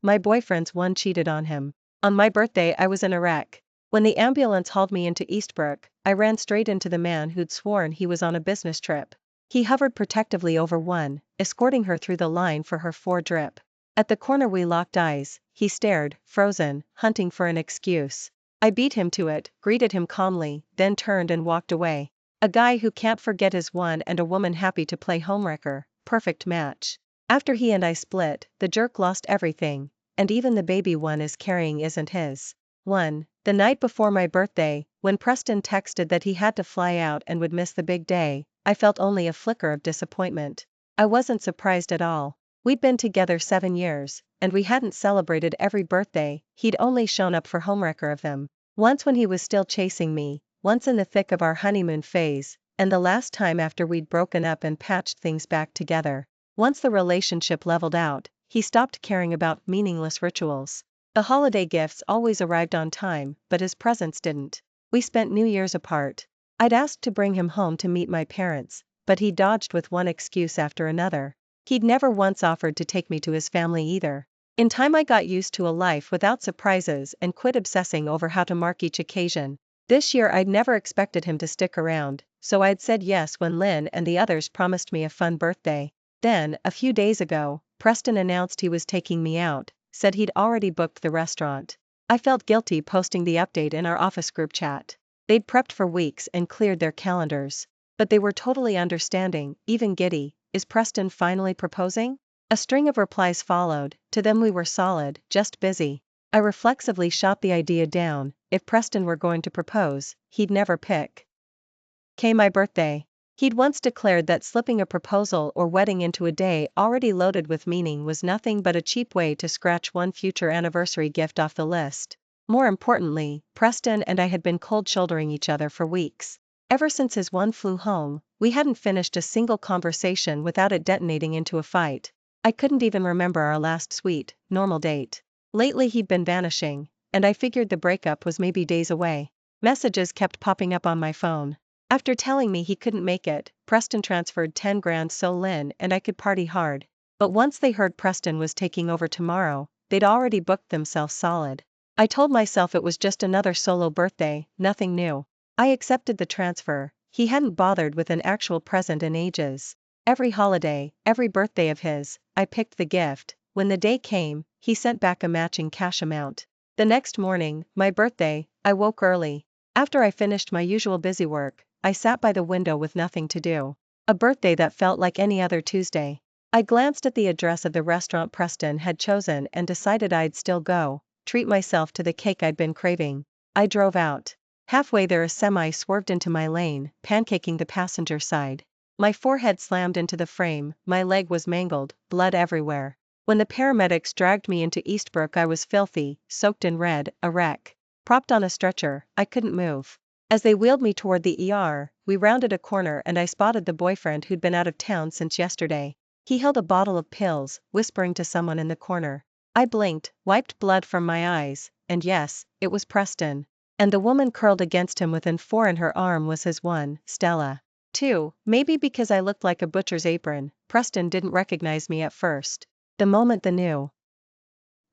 My boyfriend's one cheated on him. On my birthday I was in a wreck. When the ambulance hauled me into Eastbrook, I ran straight into the man who'd sworn he was on a business trip. He hovered protectively over one, escorting her through the line for her 4-drip. At the corner we locked eyes, he stared, frozen, hunting for an excuse. I beat him to it, greeted him calmly, then turned and walked away. A guy who can't forget his one and a woman happy to play homewrecker, perfect match. After he and I split, the jerk lost everything, and even the baby one is carrying isn't his. 1. The night before my birthday, when Preston texted that he had to fly out and would miss the big day, I felt only a flicker of disappointment. I wasn't surprised at all. We'd been together 7 years, and we hadn't celebrated every birthday, he'd only shown up for homewrecker of them. Once when he was still chasing me, once in the thick of our honeymoon phase, and the last time after we'd broken up and patched things back together. Once the relationship leveled out, he stopped caring about meaningless rituals. The holiday gifts always arrived on time, but his presents didn't. We spent New Year's apart. I'd asked to bring him home to meet my parents, but he dodged with one excuse after another. He'd never once offered to take me to his family either. In time I got used to a life without surprises and quit obsessing over how to mark each occasion. This year I'd never expected him to stick around, so I'd said yes when Lynn and the others promised me a fun birthday. Then, a few days ago, Preston announced he was taking me out, said he'd already booked the restaurant. I felt guilty posting the update in our office group chat. They'd prepped for weeks and cleared their calendars. But they were totally understanding, even giddy. Is Preston finally proposing? A string of replies followed, to them we were solid, just busy. I reflexively shot the idea down, if Preston were going to propose, he'd never pick my birthday. He'd once declared that slipping a proposal or wedding into a day already loaded with meaning was nothing but a cheap way to scratch one future anniversary gift off the list. More importantly, Preston and I had been cold-shouldering each other for weeks. Ever since his one flew home, we hadn't finished a single conversation without it detonating into a fight. I couldn't even remember our last sweet, normal date. Lately he'd been vanishing, and I figured the breakup was maybe days away. Messages kept popping up on my phone. After telling me he couldn't make it, Preston transferred 10 grand so Lynn and I could party hard. But once they heard Preston was taking over tomorrow, they'd already booked themselves solid. I told myself it was just another solo birthday, nothing new. I accepted the transfer. He hadn't bothered with an actual present in ages. Every holiday, every birthday of his, I picked the gift. When the day came, he sent back a matching cash amount. The next morning, my birthday, I woke early. After I finished my usual busy work, I sat by the window with nothing to do. A birthday that felt like any other Tuesday. I glanced at the address of the restaurant Preston had chosen and decided I'd still go, treat myself to the cake I'd been craving. I drove out. Halfway there a semi swerved into my lane, pancaking the passenger side. My forehead slammed into the frame, my leg was mangled, blood everywhere. When the paramedics dragged me into Eastbrook I was filthy, soaked in red, a wreck. Propped on a stretcher, I couldn't move. As they wheeled me toward the ER, we rounded a corner and I spotted the boyfriend who'd been out of town since yesterday. He held a bottle of pills, whispering to someone in the corner. I blinked, wiped blood from my eyes, and yes, it was Preston. And the woman curled against him within 4 in her arm was his one, Stella. 2. Maybe because I looked like a butcher's apron, Preston didn't recognize me at first. The moment the new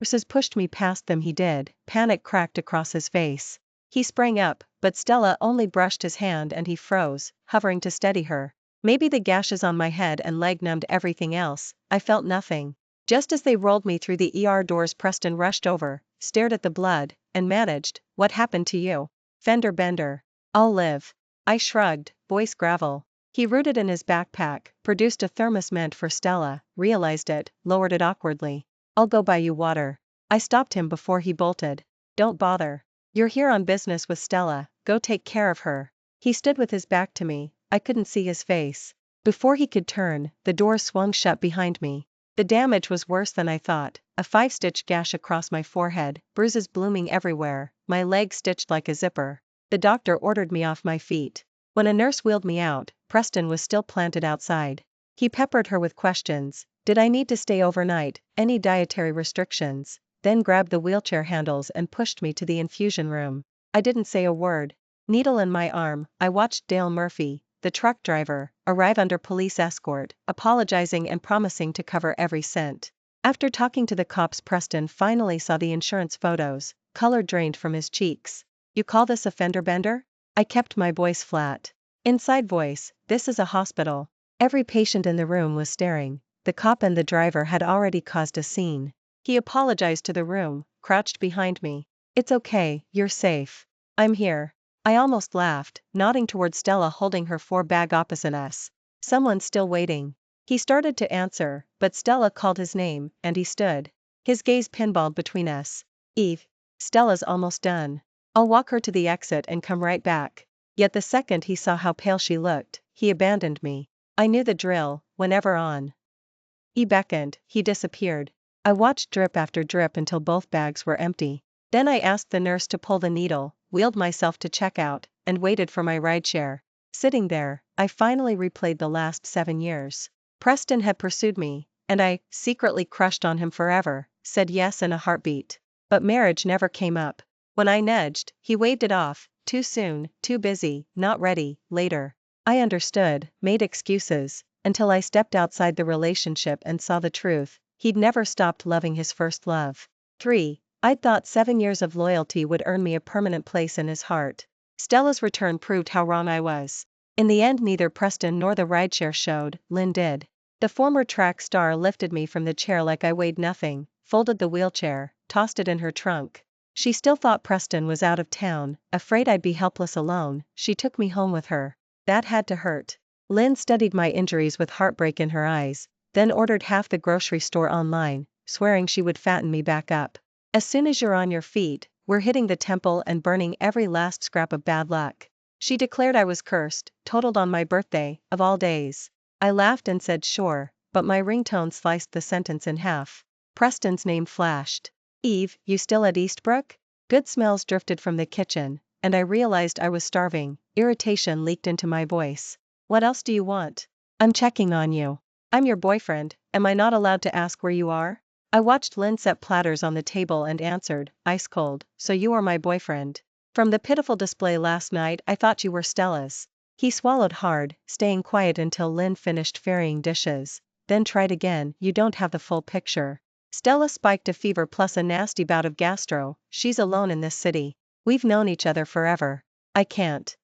nurses pushed me past them he did, panic cracked across his face. He sprang up, but Stella only brushed his hand and he froze, hovering to steady her. Maybe the gashes on my head and leg numbed everything else, I felt nothing. Just as they rolled me through the ER doors Preston rushed over, stared at the blood, and managed, "What happened to you?" "Fender bender. I'll live." I shrugged, voice gravel. He rooted in his backpack, produced a thermos meant for Stella, realized it, lowered it awkwardly. "I'll go buy you water." I stopped him before he bolted. "Don't bother. You're here on business with Stella, go take care of her." He stood with his back to me, I couldn't see his face. Before he could turn, the door swung shut behind me. The damage was worse than I thought, a 5-stitch gash across my forehead, bruises blooming everywhere, my leg stitched like a zipper. The doctor ordered me off my feet. When a nurse wheeled me out, Preston was still planted outside. He peppered her with questions. Did I need to stay overnight, any dietary restrictions? Then grabbed the wheelchair handles and pushed me to the infusion room. I didn't say a word. Needle in my arm, I watched Dale Murphy, the truck driver, arrive under police escort, apologizing and promising to cover every cent. After talking to the cops, Preston finally saw the insurance photos, color drained from his cheeks. You call this a fender bender? I kept my voice flat. Inside voice, this is a hospital. Every patient in the room was staring. The cop and the driver had already caused a scene. He apologized to the room, crouched behind me. It's okay, you're safe. I'm here. I almost laughed, nodding toward Stella holding her bag opposite us. Someone's still waiting. He started to answer, but Stella called his name, and he stood. His gaze pinballed between us. Eve. Stella's almost done. I'll walk her to the exit and come right back. Yet the second he saw how pale she looked, he abandoned me. I knew the drill. Whenever on he beckoned, he disappeared. I watched drip after drip until both bags were empty. Then I asked the nurse to pull the needle, wheeled myself to check out, and waited for my rideshare. Sitting there, I finally replayed the last 7 years. Preston had pursued me, and I, secretly crushed on him forever, said yes in a heartbeat. But marriage never came up. When I nudged, he waved it off. Too soon, too busy, not ready, later. I understood, made excuses, until I stepped outside the relationship and saw the truth. He'd never stopped loving his first love. 3. I'd thought 7 years of loyalty would earn me a permanent place in his heart. Stella's return proved how wrong I was. In the end, neither Preston nor the rideshare showed. Lynn did. The former track star lifted me from the chair like I weighed nothing, folded the wheelchair, tossed it in her trunk. She still thought Preston was out of town, afraid I'd be helpless alone. She took me home with her. That had to hurt. Lynn studied my injuries with heartbreak in her eyes, then ordered half the grocery store online, swearing she would fatten me back up. As soon as you're on your feet, we're hitting the temple and burning every last scrap of bad luck. She declared I was cursed, totaled on my birthday, of all days. I laughed and said sure, but my ringtone sliced the sentence in half. Preston's name flashed. Eve, you still at Eastbrook? Good smells drifted from the kitchen, and I realized I was starving. Irritation leaked into my voice. What else do you want? I'm checking on you. I'm your boyfriend, am I not allowed to ask where you are? I watched Lynn set platters on the table and answered, ice cold, so you are my boyfriend. From the pitiful display last night I thought you were Stella's. He swallowed hard, staying quiet until Lynn finished ferrying dishes, then tried again. You don't have the full picture. Stella spiked a fever plus a nasty bout of gastro. She's alone in this city. We've known each other forever. I can't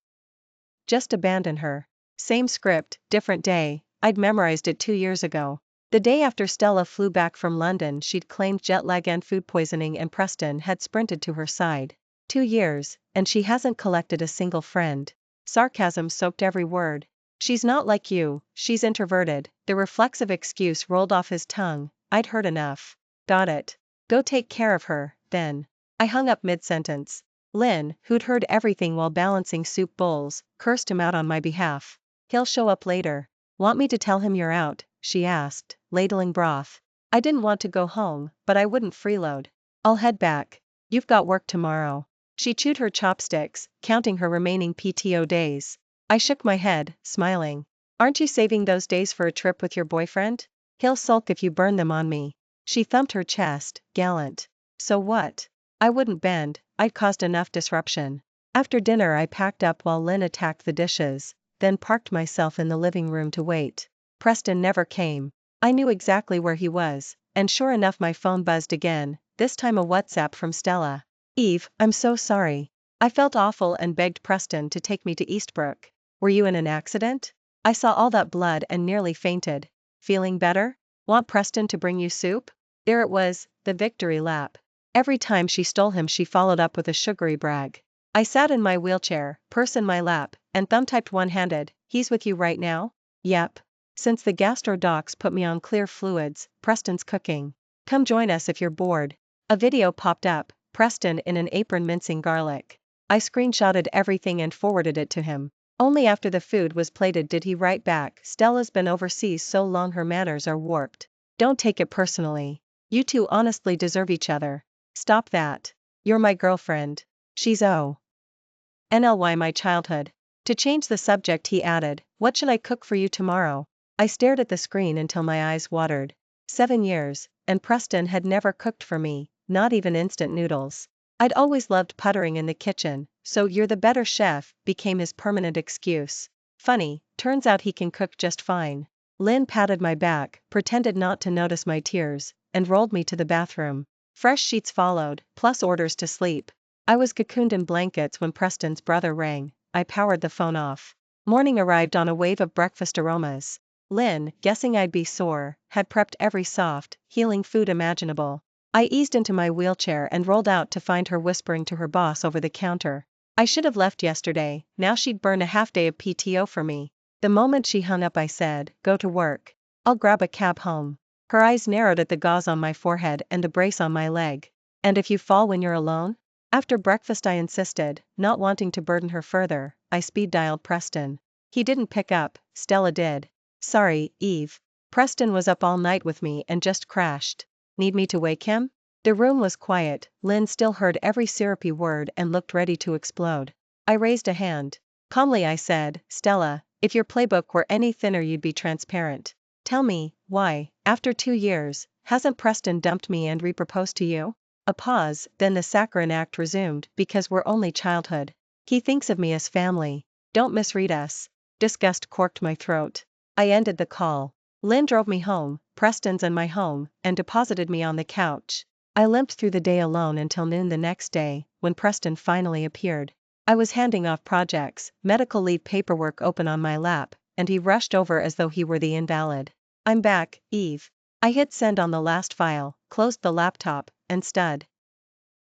just abandon her. Same script, different day. I'd memorized it 2 years ago. The day after Stella flew back from London, she'd claimed jet lag and food poisoning, and Preston had sprinted to her side. 2 years, and she hasn't collected a single friend. Sarcasm soaked every word. She's not like you, she's introverted. The reflexive excuse rolled off his tongue. I'd heard enough. Got it. Go take care of her, then. I hung up mid-sentence. Lynn, who'd heard everything while balancing soup bowls, cursed him out on my behalf. He'll show up later. Want me to tell him you're out? She asked, ladling broth. I didn't want to go home, but I wouldn't freeload. I'll head back. You've got work tomorrow. She chewed her chopsticks, counting her remaining PTO days. I shook my head, smiling. Aren't you saving those days for a trip with your boyfriend? He'll sulk if you burn them on me. She thumped her chest, gallant. So what? I wouldn't bend, I'd caused enough disruption. After dinner I packed up while Lynn attacked the dishes, then parked myself in the living room to wait. Preston never came. I knew exactly where he was, and sure enough my phone buzzed again, this time a WhatsApp from Stella. Eve, I'm so sorry. I felt awful and begged Preston to take me to Eastbrook. Were you in an accident? I saw all that blood and nearly fainted. Feeling better? Want Preston to bring you soup? There it was, the victory lap. Every time she stole him she followed up with a sugary brag. I sat in my wheelchair, purse in my lap, and thumb-typed one-handed. He's with you right now? Yep. Since the gastro docs put me on clear fluids, Preston's cooking. Come join us if you're bored. A video popped up, Preston in an apron mincing garlic. I screenshotted everything and forwarded it to him. Only after the food was plated did he write back, Stella's been overseas so long her manners are warped. Don't take it personally. You two honestly deserve each other. Stop that. You're my girlfriend. She's NLY my childhood. To change the subject he added, what should I cook for you tomorrow? I stared at the screen until my eyes watered. 7 years, and Preston had never cooked for me, not even instant noodles. I'd always loved puttering in the kitchen, so you're the better chef became his permanent excuse. Funny, turns out he can cook just fine. Lynn patted my back, pretended not to notice my tears. and rolled me to the bathroom. Fresh sheets followed, plus orders to sleep. I was cocooned in blankets when Preston's brother rang. I powered the phone off. Morning arrived on a wave of breakfast aromas. Lynn, guessing I'd be sore, had prepped every soft, healing food imaginable. I eased into my wheelchair and rolled out to find her whispering to her boss over the counter. I should have left yesterday, now she'd burn a half day of PTO for me. The moment she hung up I said, go to work. I'll grab a cab home. Her eyes narrowed at the gauze on my forehead and the brace on my leg. And if you fall when you're alone? After breakfast I insisted, not wanting to burden her further. I speed dialed Preston. He didn't pick up, Stella did. Sorry, Eve. Preston was up all night with me and just crashed. Need me to wake him? The room was quiet. Lynn still heard every syrupy word and looked ready to explode. I raised a hand. Calmly I said, Stella, if your playbook were any thinner you'd be transparent. Tell me, why, after 2 years, hasn't Preston dumped me and reproposed to you? A pause, then the saccharine act resumed, because we're only childhood. He thinks of me as family. Don't misread us. Disgust corked my throat. I ended the call. Lynn drove me home, Preston's and my home, and deposited me on the couch. I limped through the day alone until noon the next day, when Preston finally appeared. I was handing off projects, medical leave paperwork open on my lap, and he rushed over as though he were the invalid. I'm back, Eve. I hit send on the last file, closed the laptop, and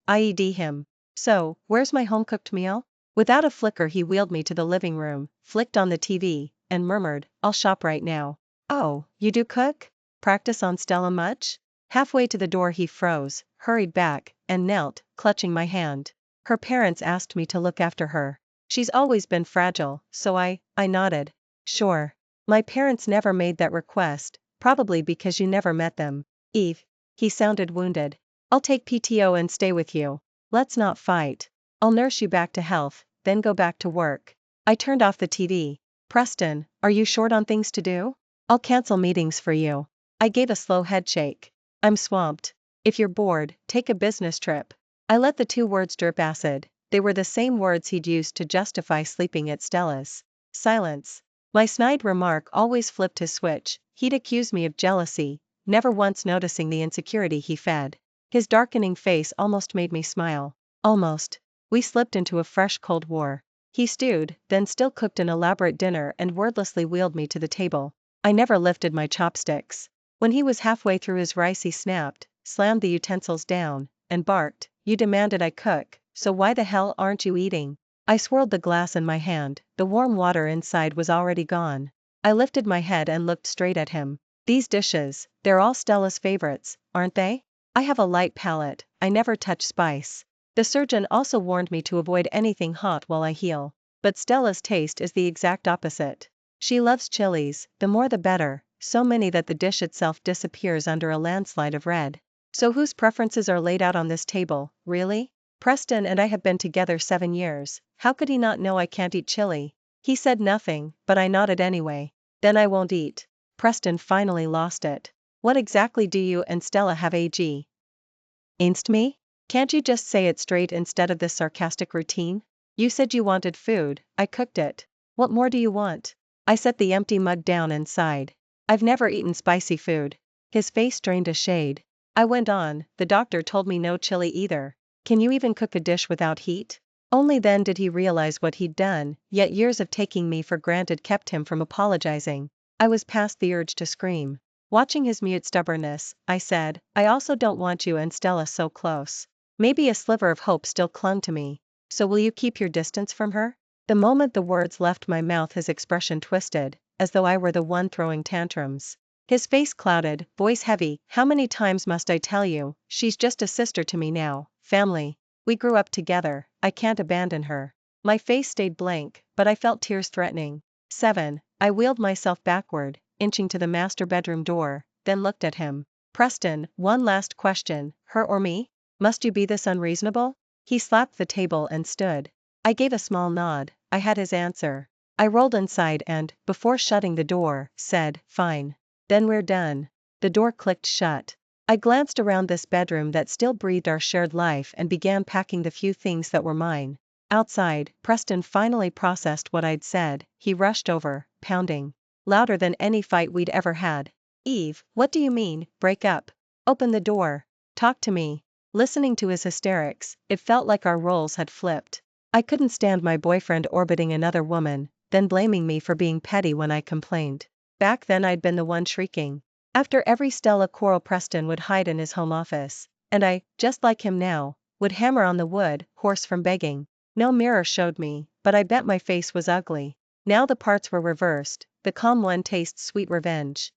IED him. So, where's my home-cooked meal? Without a flicker he wheeled me to the living room, flicked on the TV, and murmured, I'll shop right now. Oh, you do cook? Practice on Stella much? Halfway to the door he froze, hurried back, and knelt, clutching my hand. Her parents asked me to look after her. She's always been fragile, so I nodded. Sure. My parents never made that request, probably because you never met them. Eve. He sounded wounded. I'll take PTO and stay with you. Let's not fight. I'll nurse you back to health, then go back to work. I turned off the TV. Preston, are you short on things to do? I'll cancel meetings for you. I gave a slow headshake. I'm swamped. If you're bored, take a business trip. I let the 2 words drip acid. They were the same words he'd used to justify sleeping at Stella's. Silence. My snide remark always flipped his switch. He'd accuse me of jealousy, never once noticing the insecurity he fed. His darkening face almost made me smile. Almost. We slipped into a fresh Cold War. He stewed, then still cooked an elaborate dinner and wordlessly wheeled me to the table. I never lifted my chopsticks. When he was halfway through his rice he snapped, slammed the utensils down, and barked, You demanded I cook, so why the hell aren't you eating? I swirled the glass in my hand, the warm water inside was already gone. I lifted my head and looked straight at him. These dishes, they're all Stella's favorites, aren't they? I have a light palate, I never touch spice. The surgeon also warned me to avoid anything hot while I heal. But Stella's taste is the exact opposite. She loves chilies, the more the better, so many that the dish itself disappears under a landslide of red. So whose preferences are laid out on this table, really? Preston and I have been together 7 years, how could he not know I can't eat chili? He said nothing, but I nodded anyway. Then I won't eat. Preston finally lost it. What exactly do you and Stella have against me? Can't you just say it straight instead of this sarcastic routine? You said you wanted food, I cooked it. What more do you want? I set the empty mug down and sighed. I've never eaten spicy food. His face strained a shade. I went on, the doctor told me no chili either. Can you even cook a dish without heat? Only then did he realize what he'd done, yet years of taking me for granted kept him from apologizing. I was past the urge to scream. Watching his mute stubbornness, I said, I also don't want you and Stella so close. Maybe a sliver of hope still clung to me. So will you keep your distance from her? The moment the words left my mouth his expression twisted, as though I were the one throwing tantrums. His face clouded, voice heavy, how many times must I tell you, she's just a sister to me now, family. We grew up together, I can't abandon her. My face stayed blank, but I felt tears threatening. 7. I wheeled myself backward, inching to the master bedroom door, then looked at him. Preston, one last question, her or me? Must you be this unreasonable? He slapped the table and stood. I gave a small nod, I had his answer. I rolled inside and, before shutting the door, said, Fine. Then we're done. The door clicked shut. I glanced around this bedroom that still breathed our shared life and began packing the few things that were mine. Outside, Preston finally processed what I'd said. He rushed over, pounding louder than any fight we'd ever had. Eve, what do you mean, break up? Open the door. Talk to me. Listening to his hysterics, it felt like our roles had flipped. I couldn't stand my boyfriend orbiting another woman, then blaming me for being petty when I complained. Back then I'd been the one shrieking. After every Stella quarrel, Preston would hide in his home office, and I, just like him now, would hammer on the wood, hoarse from begging. No mirror showed me, but I bet my face was ugly. Now the parts were reversed, the calm one tastes sweet revenge.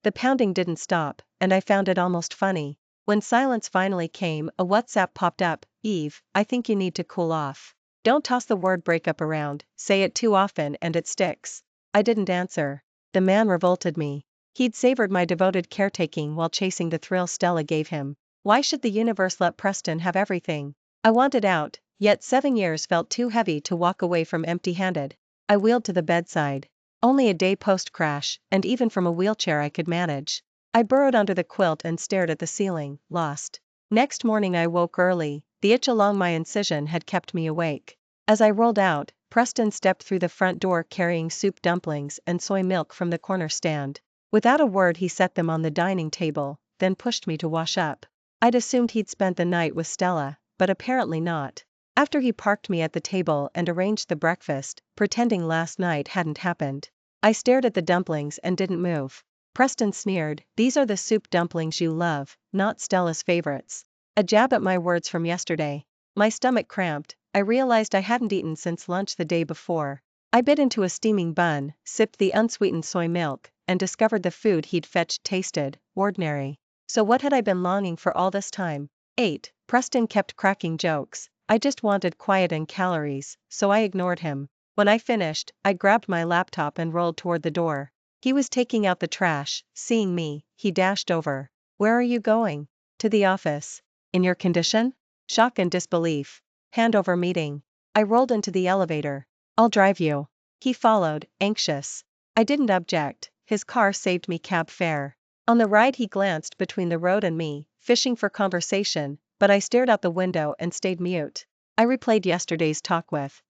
The pounding didn't stop, and I found it almost funny. When silence finally came, a WhatsApp popped up. Eve, I think you need to cool off. Don't toss the word breakup around, say it too often and it sticks. I didn't answer. The man revolted me. He'd savored my devoted caretaking while chasing the thrill Stella gave him. Why should the universe let Preston have everything? I wanted out, yet 7 years felt too heavy to walk away from empty-handed. I wheeled to the bedside. Only a day post-crash, and even from a wheelchair I could manage. I burrowed under the quilt and stared at the ceiling, lost. Next morning I woke early, the itch along my incision had kept me awake. As I rolled out, Preston stepped through the front door carrying soup, dumplings, and soy milk from the corner stand. Without a word he set them on the dining table, then pushed me to wash up. I'd assumed he'd spent the night with Stella, but apparently not. After he parked me at the table and arranged the breakfast, pretending last night hadn't happened, I stared at the dumplings and didn't move. Preston sneered, "These are the soup dumplings you love, not Stella's favorites." A jab at my words from yesterday. My stomach cramped. I realized I hadn't eaten since lunch the day before. I bit into a steaming bun, sipped the unsweetened soy milk, and discovered the food he'd fetched tasted ordinary. So what had I been longing for all this time? 8. Preston kept cracking jokes. I just wanted quiet and calories, so I ignored him. When I finished, I grabbed my laptop and rolled toward the door. He was taking out the trash. Seeing me, he dashed over. "Where are you going?" "To the office." "In your condition?" Shock and disbelief. "Handover meeting." I rolled into the elevator. "I'll drive you." He followed, anxious. I didn't object, his car saved me cab fare. On the ride he glanced between the road and me, fishing for conversation, but I stared out the window and stayed mute. I replayed yesterday's talk with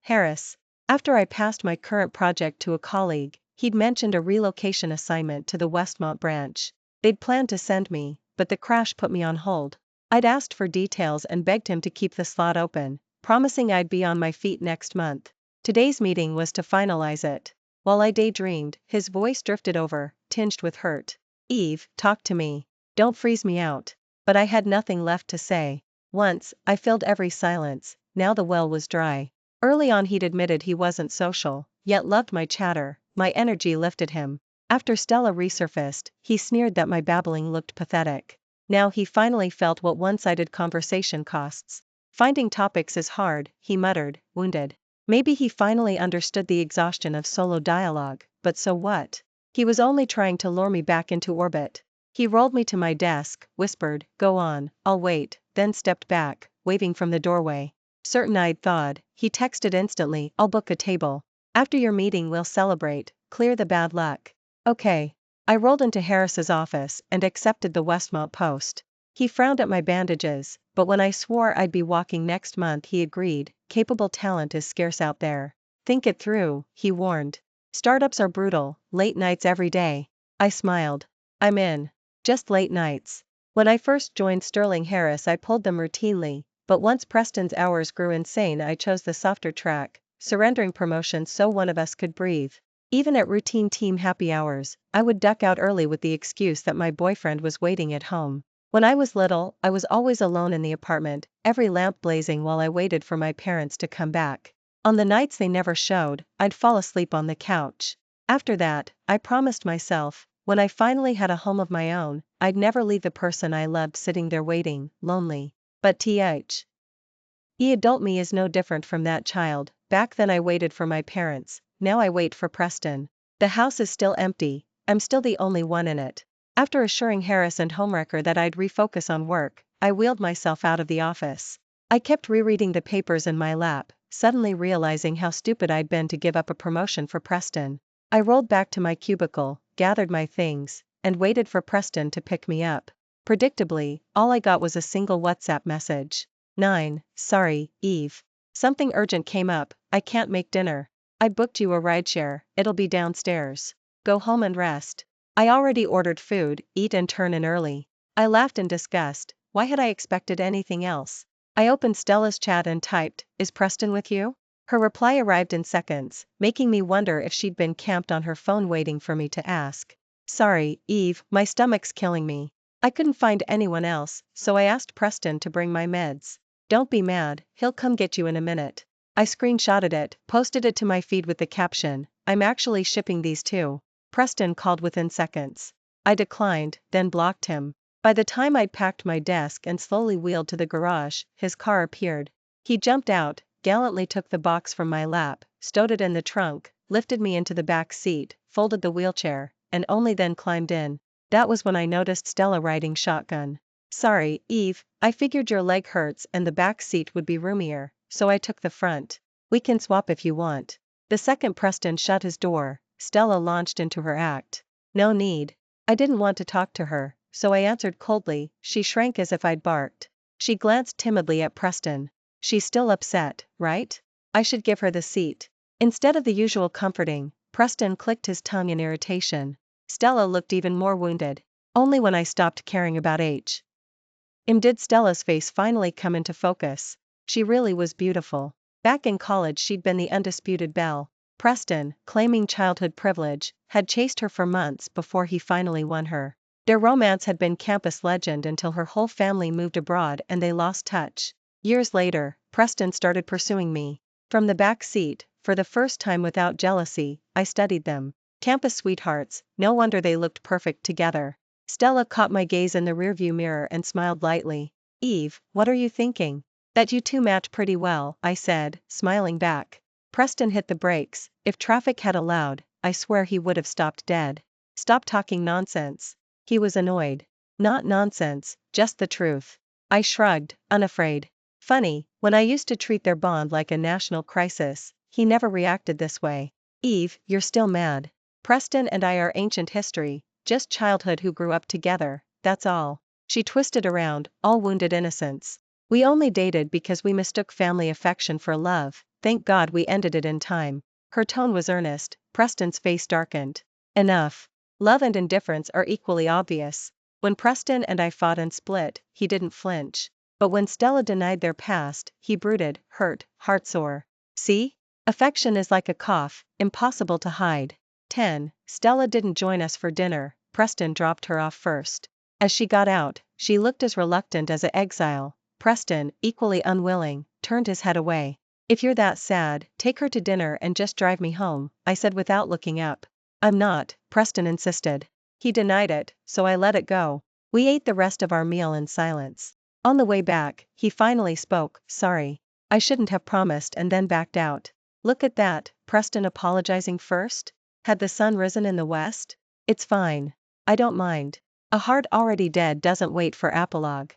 Harris. After I passed my current project to a colleague, he'd mentioned a relocation assignment to the Westmont branch. They'd planned to send me, but the crash put me on hold. I'd asked for details and begged him to keep the slot open, promising I'd be on my feet next month. Today's meeting was to finalize it. While I daydreamed, his voice drifted over, tinged with hurt. "Eve, talk to me. Don't freeze me out." But I had nothing left to say. Once, I filled every silence, now the well was dry. Early on he'd admitted he wasn't social, yet loved my chatter. My energy lifted him. After Stella resurfaced, he sneered that my babbling looked pathetic. Now he finally felt what one-sided conversation costs. "Finding topics is hard," he muttered, wounded. Maybe he finally understood the exhaustion of solo dialogue, but so what? He was only trying to lure me back into orbit. He rolled me to my desk, whispered, "Go on, I'll wait," then stepped back, waving from the doorway. Certain I'd thawed, he texted instantly, "I'll book a table. After your meeting we'll celebrate, clear the bad luck." Okay. I rolled into Harris's office and accepted the Westmont post. He frowned at my bandages, but when I swore I'd be walking next month he agreed. Capable talent is scarce out there. "Think it through," he warned. "Startups are brutal, late nights every day." I smiled. "I'm in. Just late nights." When I first joined Sterling Harris I pulled them routinely, but once Preston's hours grew insane I chose the softer track, surrendering promotions so one of us could breathe. Even at routine team happy hours, I would duck out early with the excuse that my boyfriend was waiting at home. When I was little, I was always alone in the apartment, every lamp blazing while I waited for my parents to come back. On the nights they never showed, I'd fall asleep on the couch. After that, I promised myself, when I finally had a home of my own, I'd never leave the person I loved sitting there waiting, lonely. But adult me is no different from that child. Back then I waited for my parents, now I wait for Preston. The house is still empty, I'm still the only one in it. After assuring Harris and Homewrecker that I'd refocus on work, I wheeled myself out of the office. I kept rereading the papers in my lap, suddenly realizing how stupid I'd been to give up a promotion for Preston. I rolled back to my cubicle, gathered my things, and waited for Preston to pick me up. Predictably, all I got was a single WhatsApp message. 9. Sorry, Eve. Something urgent came up, I can't make dinner. I booked you a rideshare, it'll be downstairs. Go home and rest. I already ordered food, eat and turn in early. I laughed in disgust. Why had I expected anything else? I opened Stella's chat and typed, "Is Preston with you?" Her reply arrived in seconds, making me wonder if she'd been camped on her phone waiting for me to ask. "Sorry, Eve, my stomach's killing me. I couldn't find anyone else, so I asked Preston to bring my meds. Don't be mad, he'll come get you in a minute." I screenshotted it, posted it to my feed with the caption, "I'm actually shipping these too." Preston called within seconds. I declined, then blocked him. By the time I'd packed my desk and slowly wheeled to the garage, his car appeared. He jumped out, gallantly took the box from my lap, stowed it in the trunk, lifted me into the back seat, folded the wheelchair, and only then climbed in. That was when I noticed Stella riding shotgun. "Sorry, Eve, I figured your leg hurts and the back seat would be roomier, so I took the front. We can swap if you want." The second Preston shut his door, Stella launched into her act. "No need." I didn't want to talk to her, so I answered coldly. She shrank as if I'd barked. She glanced timidly at Preston. "She's still upset, right? I should give her the seat." Instead of the usual comforting, Preston clicked his tongue in irritation. Stella looked even more wounded. Only when I stopped caring about did Stella's face finally come into focus. She really was beautiful. Back in college she'd been the undisputed belle. Preston, claiming childhood privilege, had chased her for months before he finally won her. Their romance had been campus legend until her whole family moved abroad and they lost touch. Years later, Preston started pursuing me. From the back seat, for the first time without jealousy, I studied them. Campus sweethearts, no wonder they looked perfect together. Stella caught my gaze in the rearview mirror and smiled lightly. "Eve, what are you thinking?" "That you two match pretty well," I said, smiling back. Preston hit the brakes. If traffic had allowed, I swear he would have stopped dead. "Stop talking nonsense." He was annoyed. "Not nonsense, just the truth." I shrugged, unafraid. Funny, when I used to treat their bond like a national crisis, he never reacted this way. "Eve, you're still mad. Preston and I are ancient history, just childhood who grew up together, that's all." She twisted around, all wounded innocence. "We only dated because we mistook family affection for love, thank God we ended it in time." Her tone was earnest, Preston's face darkened. "Enough. Love and indifference are equally obvious." When Preston and I fought and split, he didn't flinch. But when Stella denied their past, he brooded, hurt, heartsore. "See? Affection is like a cough, impossible to hide." 10. Stella didn't join us for dinner, Preston dropped her off first. As she got out, she looked as reluctant as an exile. Preston, equally unwilling, turned his head away. "If you're that sad, take her to dinner and just drive me home," I said without looking up. "I'm not," Preston insisted. He denied it, so I let it go. We ate the rest of our meal in silence. On the way back, he finally spoke. "Sorry. I shouldn't have promised," and then backed out. Look at that, Preston apologizing first? Had the sun risen in the west? "It's fine. I don't mind. A heart already dead doesn't wait for epilogue."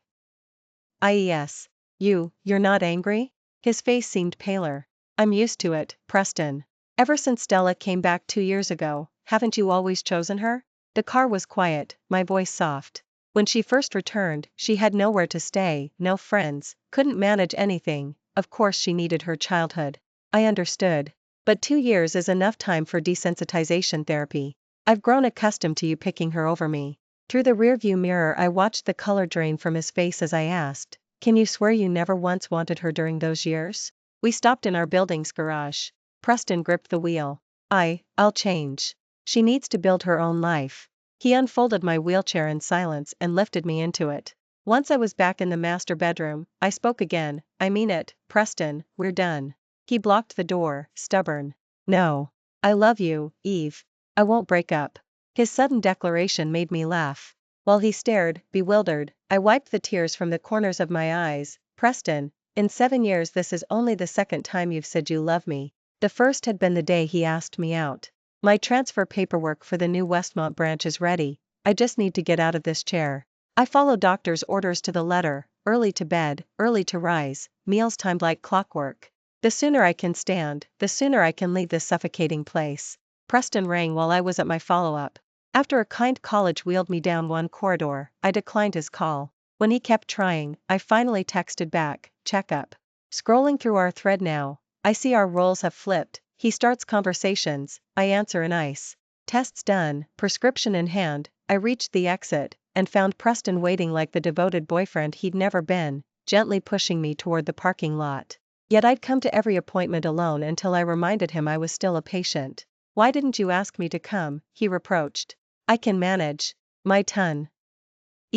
"Yes. You're not angry?" His face seemed paler. "I'm used to it, Preston. Ever since Stella came back 2 years ago, haven't you always chosen her?" The car was quiet, my voice soft. "When she first returned, she had nowhere to stay, no friends, couldn't manage anything, of course she needed her childhood." I understood. "But 2 years is enough time for desensitization therapy. I've grown accustomed to you picking her over me." Through the rearview mirror I watched the color drain from his face as I asked, "Can you swear you never once wanted her during those years?" We stopped in our building's garage. Preston gripped the wheel. I'll change. She needs to build her own life." He unfolded my wheelchair in silence and lifted me into it. Once I was back in the master bedroom, I spoke again. "I mean it, Preston, we're done." He blocked the door, stubborn. "No. I love you, Eve. I won't break up." His sudden declaration made me laugh. While he stared, bewildered, I wiped the tears from the corners of my eyes. "Preston, in 7 years this is only the second time you've said you love me. The first had been the day he asked me out. My transfer paperwork for the new Westmont branch is ready, I just need to get out of this chair. I follow doctor's orders to the letter, early to bed, early to rise, meals timed like clockwork. The sooner I can stand, the sooner I can leave this suffocating place." Preston rang while I was at my follow-up. After a kind college wheeled me down one corridor, I declined his call. When he kept trying, I finally texted back, "Check up." Scrolling through our thread now, I see our roles have flipped. He starts conversations, I answer in ice. Tests done, prescription in hand, I reached the exit, and found Preston waiting like the devoted boyfriend he'd never been, gently pushing me toward the parking lot. Yet I'd come to every appointment alone until I reminded him I was still a patient. "Why didn't you ask me to come?" he reproached. "I can manage." My tongue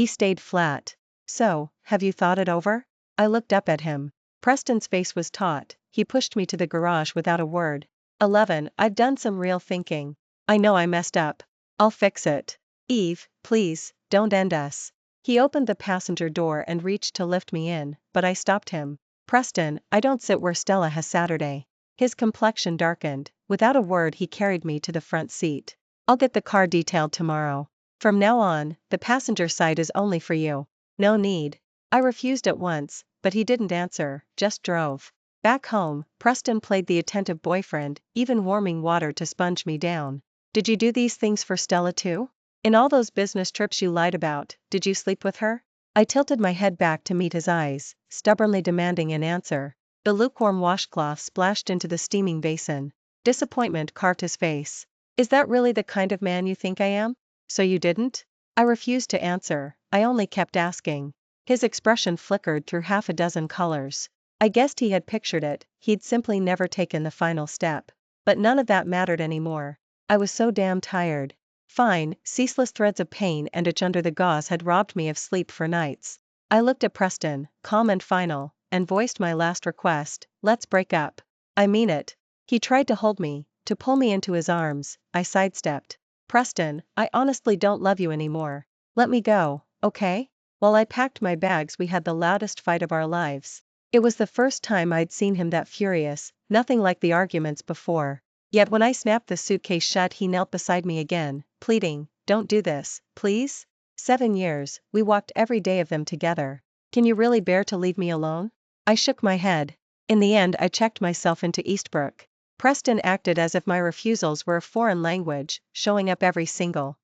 stayed flat. "So, have you thought it over?" I looked up at him. Preston's face was taut. He pushed me to the garage without a word. 11. I've done some real thinking. I know I messed up. I'll fix it. Eve, please, don't end us. He opened the passenger door and reached to lift me in, but I stopped him. "Preston, I don't sit where Stella has Saturday." His complexion darkened. Without a word he carried me to the front seat. "I'll get the car detailed tomorrow. From now on, the passenger side is only for you." "No need." I refused at once, but he didn't answer, just drove. Back home, Preston played the attentive boyfriend, even warming water to sponge me down. "Did you do these things for Stella too? In all those business trips you lied about, did you sleep with her?" I tilted my head back to meet his eyes, stubbornly demanding an answer. The lukewarm washcloth splashed into the steaming basin. Disappointment carved his face. "Is that really the kind of man you think I am? So you didn't?" I refused to answer, I only kept asking. His expression flickered through half a dozen colors. I guessed he had pictured it, he'd simply never taken the final step. But none of that mattered anymore. I was so damn tired. Fine, ceaseless threads of pain and itch under the gauze had robbed me of sleep for nights. I looked at Preston, calm and final, and voiced my last request: "Let's break up." "I mean it." He tried to hold me, to pull me into his arms. I sidestepped. "Preston, I honestly don't love you anymore. Let me go, okay?" While I packed my bags we had the loudest fight of our lives. It was the first time I'd seen him that furious, nothing like the arguments before. Yet when I snapped the suitcase shut he knelt beside me again, pleading, "Don't do this, please?" 7 years, we walked every day of them together. Can you really bear to leave me alone? I shook my head. In the end I checked myself into Eastbrook. Preston acted as if my refusals were a foreign language, showing up every single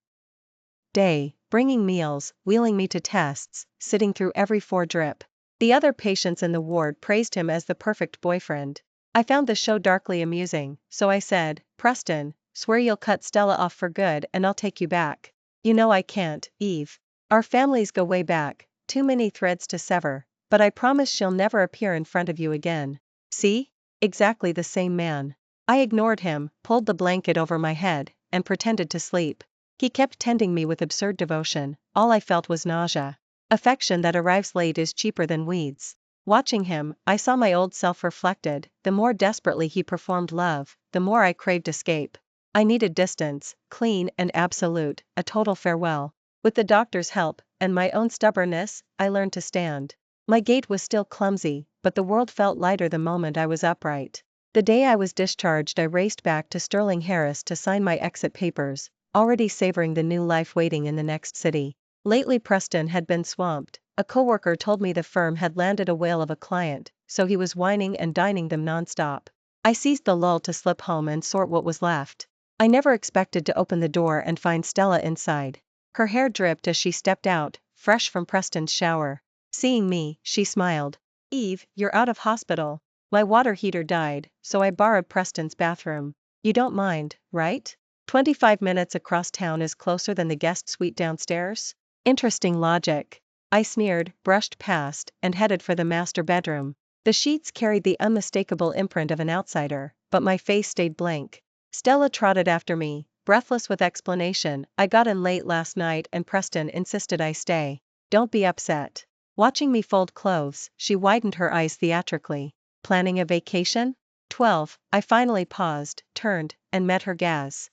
day, bringing meals, wheeling me to tests, sitting through every 4 drip. The other patients in the ward praised him as the perfect boyfriend. I found the show darkly amusing, so I said, "Preston, swear you'll cut Stella off for good and I'll take you back." "You know I can't, Eve. Our families go way back, too many threads to sever, but I promise she'll never appear in front of you again." "See? Exactly the same man." I ignored him, pulled the blanket over my head, and pretended to sleep. He kept tending me with absurd devotion. All I felt was nausea. Affection that arrives late is cheaper than weeds. Watching him, I saw my old self reflected. The more desperately he performed love, the more I craved escape. I needed distance, clean and absolute, a total farewell. With the doctor's help, and my own stubbornness, I learned to stand. My gait was still clumsy, but the world felt lighter the moment I was upright. The day I was discharged I raced back to Sterling Harris to sign my exit papers, already savoring the new life waiting in the next city. Lately Preston had been swamped. A coworker told me the firm had landed a whale of a client, so he was whining and dining them nonstop. I seized the lull to slip home and sort what was left. I never expected to open the door and find Stella inside. Her hair dripped as she stepped out, fresh from Preston's shower. Seeing me, she smiled. "Eve, you're out of hospital. My water heater died, so I borrowed Preston's bathroom. You don't mind, right? 25 minutes across town is closer than the guest suite downstairs." Interesting logic. I sneered, brushed past, and headed for the master bedroom. The sheets carried the unmistakable imprint of an outsider, but my face stayed blank. Stella trotted after me, breathless with explanation. "I got in late last night and Preston insisted I stay. Don't be upset." Watching me fold clothes, she widened her eyes theatrically. "Planning a vacation?" 12. I finally paused, turned, and met her gaze.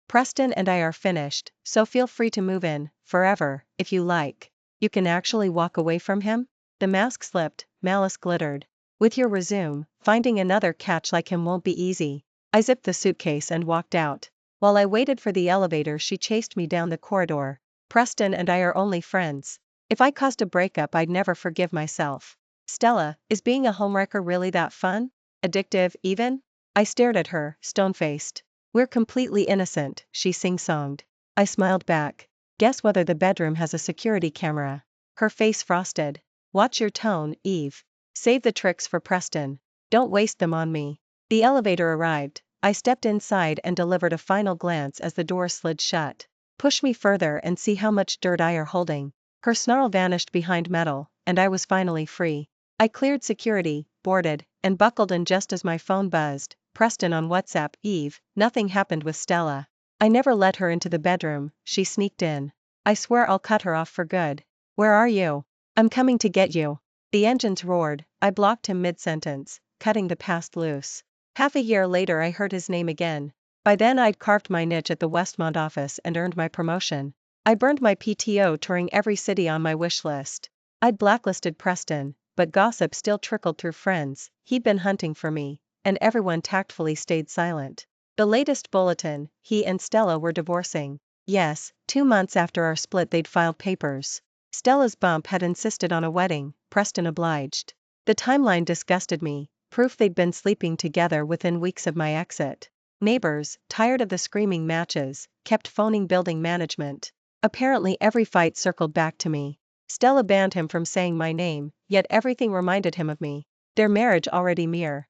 Preston and I are finished, so feel free to move in, forever, if you like. You can actually walk away from him? The mask slipped, malice glittered. With your resume, finding another catch like him won't be easy. I zipped the suitcase and walked out. While I waited for the elevator she chased me down the corridor. "Preston and I are only friends. If I caused a breakup I'd never forgive myself." "Stella, is being a homewrecker really that fun? Addictive, even?" I stared at her, stone-faced. "We're completely innocent," she sing-songed. I smiled back. "Guess whether the bedroom has a security camera." Her face frosted. "Watch your tone, Eve. Save the tricks for Preston. Don't waste them on me." The elevator arrived. I stepped inside and delivered a final glance as the door slid shut. Push me further and see how much dirt I are holding. Her snarl vanished behind metal, and I was finally free. I cleared security, boarded, and buckled in just as my phone buzzed. Preston on WhatsApp. Eve, nothing happened with Stella. I never let her into the bedroom, she sneaked in. I swear I'll cut her off for good. Where are you? I'm coming to get you. The engines roared. I blocked him mid-sentence, cutting the past loose. Half a year later I heard his name again. By then I'd carved my niche at the Westmont office and earned my promotion. I burned my PTO touring every city on my wish list. I'd blacklisted Preston, but gossip still trickled through friends. He'd been hunting for me, and everyone tactfully stayed silent. The latest bulletin, he and Stella were divorcing. Yes, 2 months after our split they'd filed papers. Stella's bump had insisted on a wedding, Preston obliged. The timeline disgusted me, proof they'd been sleeping together within weeks of my exit. Neighbors, tired of the screaming matches, kept phoning building management. Apparently every fight circled back to me. Stella banned him from saying my name, yet everything reminded him of me. Their marriage already mere.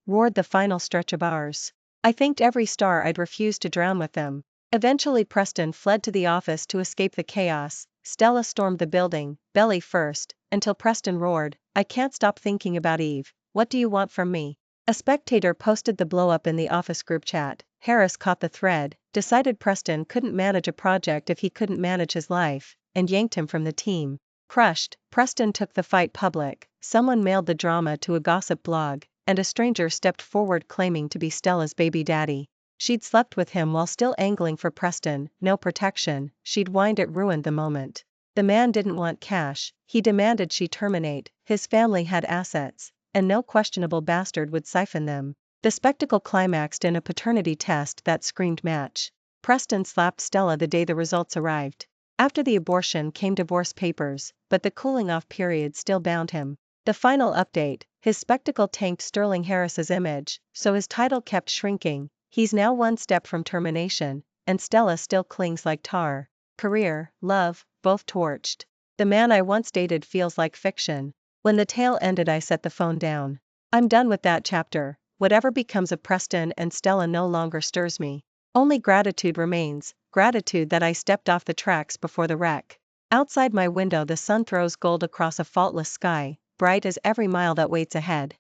Roared the final stretch of ours. I thanked every star I'd refused to drown with them. Eventually Preston fled to the office to escape the chaos. Stella stormed the building, belly first, until Preston roared, I can't stop thinking about Eve, what do you want from me? A spectator posted the blow-up in the office group chat. Harris caught the thread, decided Preston couldn't manage a project if he couldn't manage his life, and yanked him from the team. Crushed, Preston took the fight public. Someone mailed the drama to a gossip blog, and a stranger stepped forward claiming to be Stella's baby daddy. She'd slept with him while still angling for Preston, no protection, she'd whined it ruined the moment. The man didn't want cash, he demanded she terminate, his family had assets, and no questionable bastard would siphon them. The spectacle climaxed in a paternity test that screamed match. Preston slapped Stella the day the results arrived. After the abortion came divorce papers, but the cooling-off period still bound him. The final update, his spectacle tanked Sterling Harris's image, so his title kept shrinking. He's now one step from termination, and Stella still clings like tar. Career, love, both torched. The man I once dated feels like fiction. When the tale ended I set the phone down. I'm done with that chapter. Whatever becomes of Preston and Stella no longer stirs me. Only gratitude remains, gratitude that I stepped off the tracks before the wreck. Outside my window the sun throws gold across a faultless sky, bright as every mile that waits ahead.